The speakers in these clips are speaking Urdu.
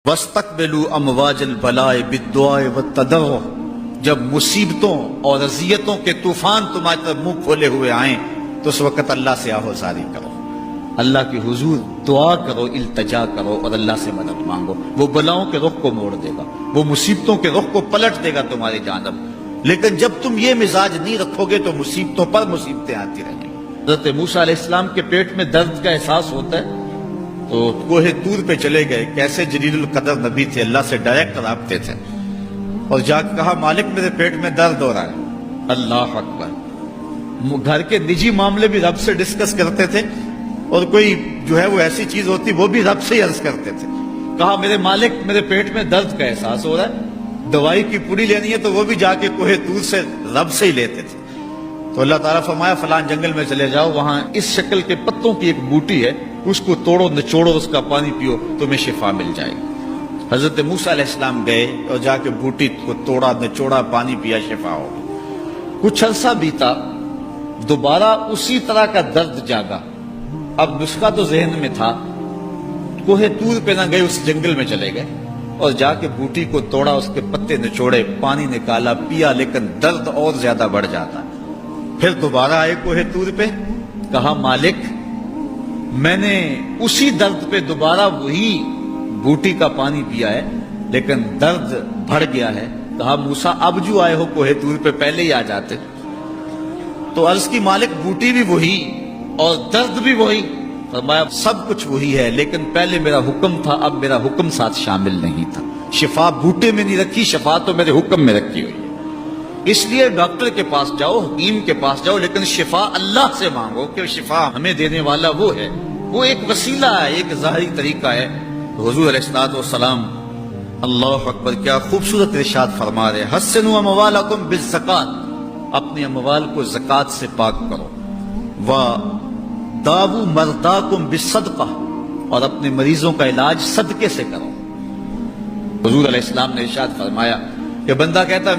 وَاسْتَقْبِلُوا أَمْوَاجَ الْبَلَاءِ بِالدُّعَاءِ وَالتَّضَرُّعِ، جب مصیبتوں اور اذیتوں کے طوفان تمہاری طرف منہ کھولے ہوئے آئیں تو اس وقت اللہ سے آہوزاری کرو، اللہ کی حضور دعا کرو، التجا کرو اور اللہ سے مدد مانگو۔ وہ بلاؤں کے رخ کو موڑ دے گا، وہ مصیبتوں کے رخ کو پلٹ دے گا تمہاری جانب۔ لیکن جب تم یہ مزاج نہیں رکھو گے تو مصیبتوں پر مصیبتیں آتی رہیں گی۔ حضرت موسیٰ علیہ السلام کے پیٹ میں درد کا احساس ہوتا ہے تو کوہ طور پہ چلے گئے، کیسے جلیل القدر نبی تھے، اللہ سے ڈائریکٹ رابطے تھے، اور جا کے کہا مالک میرے پیٹ میں درد ہو رہا ہے۔ اللہ اکبر۔ گھر کے نجی معاملے بھی رب سے ڈسکس کرتے تھے، اور کوئی جو ہے وہ ایسی چیز ہوتی وہ بھی رب سے ہی عرض کرتے تھے۔ کہا میرے مالک میرے پیٹ میں درد کا احساس ہو رہا ہے، دوائی کی پوری لینی ہے تو وہ بھی جا کے کوہ طور سے رب سے ہی لیتے تھے۔ تو اللہ تعالیٰ فرمایا فلان جنگل میں چلے جاؤ، وہاں اس شکل کے پتوں کی ایک بوٹی ہے، اس کو توڑو نچوڑو، اس کا پانی پیو، تمہیں شفا مل جائے گی۔ حضرت موسیٰ علیہ السلام گئے اور جا کے بوٹی کو توڑا نچوڑا، پانی پیا، شفا ہو گئی۔ کچھ عرصہ بیتا، دوبارہ اسی طرح کا درد جاگا۔ اب نسخہ تو ذہن میں تھا، کوہ طور پہ نہ گئے، اس جنگل میں چلے گئے اور جا کے بوٹی کو توڑا، اس کے پتے نچوڑے، پانی نکالا، پیا، لیکن درد اور زیادہ بڑھ جاتا۔ پھر دوبارہ آئے کوہ طور پہ، کہا مالک میں نے اسی درد پہ دوبارہ وہی بوٹی کا پانی پیا ہے لیکن درد بڑھ گیا ہے۔ کہا موسیٰ اب جو آئے ہو کوہ طور پہ پہلے ہی آ جاتے۔ تو عرض کی مالک بوٹی بھی وہی اور درد بھی وہی۔ فرمایا سب کچھ وہی ہے لیکن پہلے میرا حکم تھا، اب میرا حکم ساتھ شامل نہیں تھا۔ شفا بوٹے میں نہیں رکھی، شفا تو میرے حکم میں رکھی ہوئی ہے۔ اس لیے ڈاکٹر کے پاس جاؤ، حکیم کے پاس جاؤ، لیکن شفا اللہ سے مانگو کہ شفا ہمیں دینے والا وہ ہے۔ وہ ایک وسیلہ ہے، ایک ظاہری طریقہ ہے۔ حضور علیہ الصلوۃ والسلام اللہ اکبر کیا خوبصورت ارشاد فرما رہے، حسنوا اموالکم بالزکات، اپنے اموال کو زکات سے پاک کرو، وداووا مرضاکم بالصدقہ، اور اپنے مریضوں کا علاج صدقے سے کرو۔ حضور علیہ السلام نے ارشاد فرمایا کہ بندہ کہتا ہے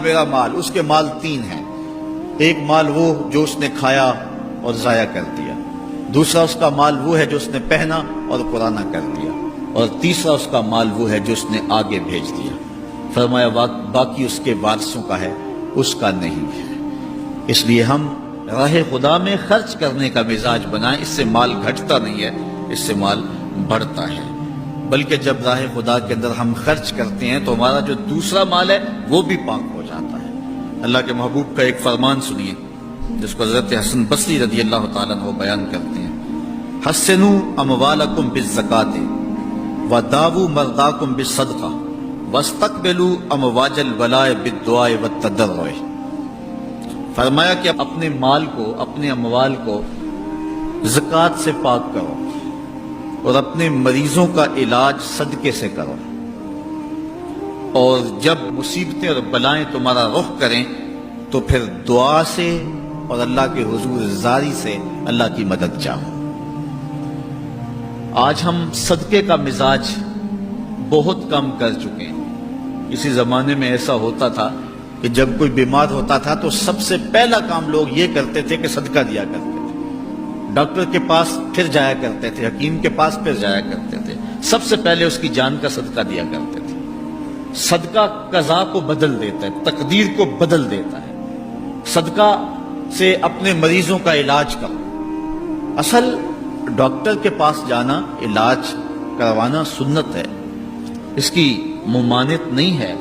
میرا مال، اس کے مال تین ہیں۔ ایک مال وہ جو اس نے کھایا اور ضائع کر دیا، دوسرا اس کا مال وہ ہے جو اس نے پہنا اور پرانا کر دیا، اور تیسرا اس کا مال وہ ہے جو اس نے آگے بھیج دیا۔ فرمایا باقی اس کے وارثوں کا ہے، اس کا نہیں ہے۔ اس لیے ہم راہ خدا میں خرچ کرنے کا مزاج بنائیں، اس سے مال گھٹتا نہیں ہے، اس سے مال بڑھتا ہے۔ بلکہ جب راہ خدا کے اندر ہم خرچ کرتے ہیں تو ہمارا جو دوسرا مال ہے وہ بھی پاک ہو جاتا ہے۔ اللہ کے محبوب کا ایک فرمان سنیے جس کو حضرت حسن بصری رضی اللہ تعالیٰ عنہ بیان کرتے ہیں، حسنوا اموالکم بالزکات وداووا مرضاکم بالصدقہ واستقبلوا امواج البلاء بالدعاء والتضرع۔ فرمایا کہ اپنے مال کو، اپنے اموال کو زکات سے پاک کرو اور اپنے مریضوں کا علاج صدقے سے کرو، اور جب مصیبتیں اور بلائیں تمہارا رخ کریں تو پھر دعا سے اور اللہ کے حضور زاری سے اللہ کی مدد چاہو۔ آج ہم صدقے کا مزاج بہت کم کر چکے ہیں۔ اسی زمانے میں ایسا ہوتا تھا کہ جب کوئی بیمار ہوتا تھا تو سب سے پہلا کام لوگ یہ کرتے تھے کہ صدقہ دیا کرتے تھے، ڈاکٹر کے پاس پھر جایا کرتے تھے، حکیم کے پاس پھر جایا کرتے تھے، سب سے پہلے اس کی جان کا صدقہ دیا کرتے تھے۔ صدقہ قضا کو بدل دیتا ہے، تقدیر کو بدل دیتا ہے۔ صدقہ سے اپنے مریضوں کا علاج کرو۔ اصل ڈاکٹر کے پاس جانا، علاج کروانا سنت ہے، اس کی ممانعت نہیں ہے،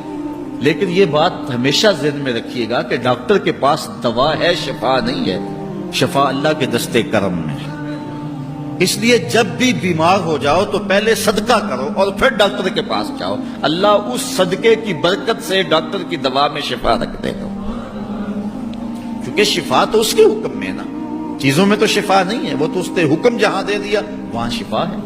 لیکن یہ بات ہمیشہ ذہن میں رکھیے گا کہ ڈاکٹر کے پاس دوا ہے، شفا نہیں ہے، شفا اللہ کے دستے کرم میں ہے۔ اس لیے جب بھی بیمار ہو جاؤ تو پہلے صدقہ کرو اور پھر ڈاکٹر کے پاس جاؤ، اللہ اس صدقے کی برکت سے ڈاکٹر کی دوا میں شفا رکھ دے گا، کیونکہ شفا تو اس کے حکم میں ہے نا، چیزوں میں تو شفا نہیں ہے، وہ تو اس نے حکم جہاں دے دیا وہاں شفا ہے۔